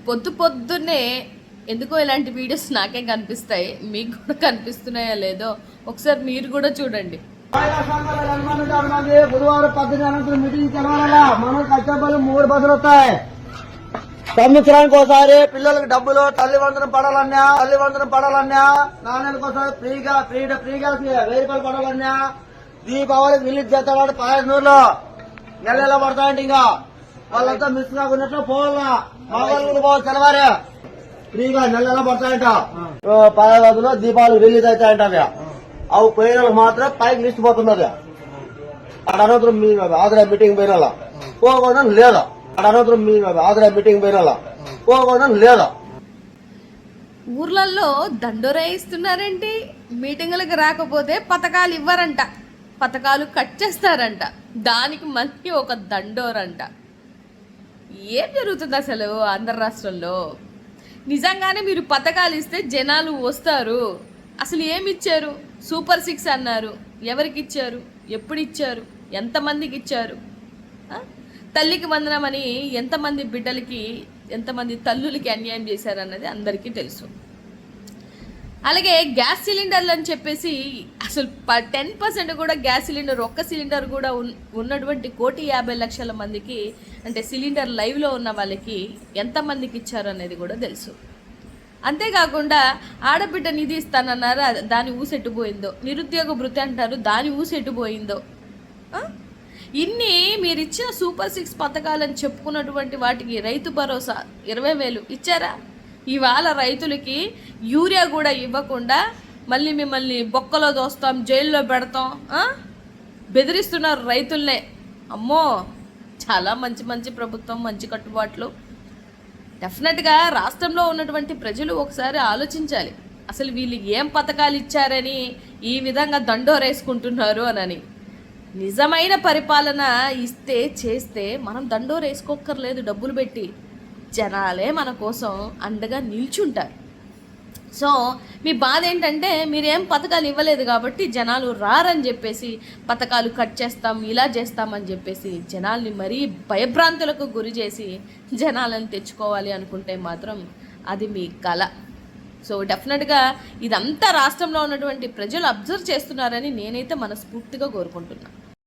పొద్దు పొద్దున్నే ఎందుకో ఇలాంటి వీడియోస్ నాకే కనిపిస్తాయి, మీకు కూడా కనిపిస్తున్నాయో లేదో ఒకసారి మీరు కూడా చూడండి. బుధవారం 18 అనంతరం మీటింగ్ తెలవాలా. మనం కష్టపడి 3 బస్సులు వస్తాయి. సంవత్సరానికి ఒకసారి పిల్లలకి డబ్బులు తల్లివందనం పడాలన్నా నాన్నలకు ఒకసారి ఫ్రీగా 1000 రూపాయలు పడాలన్నా దీపావళికి రిలీజ్ చేస్తాడు 15 నెల పడతాయంటే ఇంకా వాళ్ళంతా మిస్ కాకున్నట్లు పోవాలా. మా వాళ్ళు కూడా పోవాలి తెలవారే ఫ్రీగా నెల పడతాయంట. 15 దీపావళికి రిలీజ్ అవుతాయంట. అవి పోయిన మాత్రం పైకి లిస్ట్ పోతున్నది. అక్కడ అనంతరం మీ ఆగ్రా మీటింగ్ పోయిన పోకుండా లేదా ఊర్లలో దండోరేయిస్తున్నారేంటి? మీటింగులకు రాకపోతే పథకాలు ఇవ్వరంట, పథకాలు కట్ చేస్తారంట, దానికి మళ్ళీ ఒక దండోరంట. ఏం జరుగుతుంది అసలు ఆంధ్ర రాష్ట్రంలో? నిజంగానే మీరు పథకాలు ఇస్తే జనాలు వస్తారు. అసలు ఏమి ఇచ్చారు? సూపర్ 6 అన్నారు. ఎవరికి ఇచ్చారు? ఎప్పుడు ఇచ్చారు? ఎంతమందికి ఇచ్చారు? తల్లికి వందనమని ఎంతమంది బిడ్డలకి, ఎంతమంది తల్లులకి అన్యాయం చేశారన్నది అందరికీ తెలుసు. అలాగే గ్యాస్ సిలిండర్లు అని చెప్పేసి అసలు 10% కూడా గ్యాస్ సిలిండర్, ఒక్క సిలిండర్ కూడా ఉన్నటువంటి 1,50,00,000 మందికి, అంటే సిలిండర్ లైవ్లో ఉన్న వాళ్ళకి ఎంతమందికి ఇచ్చారు అనేది కూడా తెలుసు. అంతేకాకుండా ఆడబిడ్డ నిధి ఇస్తానన్నారు, దాని ఊసెట్టుపోయిందో. నిరుద్యోగ భృతి అంటారు, దాని ఊసెట్టుపోయిందో. ఇన్ని మీరు ఇచ్చిన సూపర్ 6 పథకాలని చెప్పుకున్నటువంటి వాటికి రైతు భరోసా 20,000 ఇచ్చారా? ఇవాళ రైతులకి యూరియా కూడా ఇవ్వకుండా మళ్ళీ మిమ్మల్ని బొక్కలో దోస్తాం, జైల్లో పెడతాం బెదిరిస్తున్నారు రైతుల్నే. అమ్మో, చాలా మంచి ప్రభుత్వం, మంచి కట్టుబాట్లు. డెఫినెట్గా రాష్ట్రంలో ఉన్నటువంటి ప్రజలు ఒకసారి ఆలోచించాలి, అసలు వీళ్ళు ఏం పథకాలు ఇచ్చారని ఈ విధంగా దండోరేసుకుంటున్నారు అని. నిజమైన పరిపాలన ఇస్తే చేస్తే మనం దండోరేసుకోక్కర్లేదు, డబ్బులు పెట్టి జనాలే మన కోసం అండగా నిల్చుంటారు. సో మీ బాధ ఏంటంటే మీరేం పథకాలు ఇవ్వలేదు కాబట్టి జనాలు రారని చెప్పేసి పథకాలు కట్ చేస్తాం, ఇలా చేస్తామని చెప్పేసి జనాల్ని మరీ భయభ్రాంతులకు గురి చేసి జనాలను తెచ్చుకోవాలి అనుకుంటే మాత్రం అది మీ కల. సో డెఫినెట్గా ఇదంతా రాష్ట్రంలో ఉన్నటువంటి ప్రజలు అబ్జర్వ్ చేస్తున్నారని నేనైతే మనస్ఫూర్తిగా కోరుకుంటున్నాను.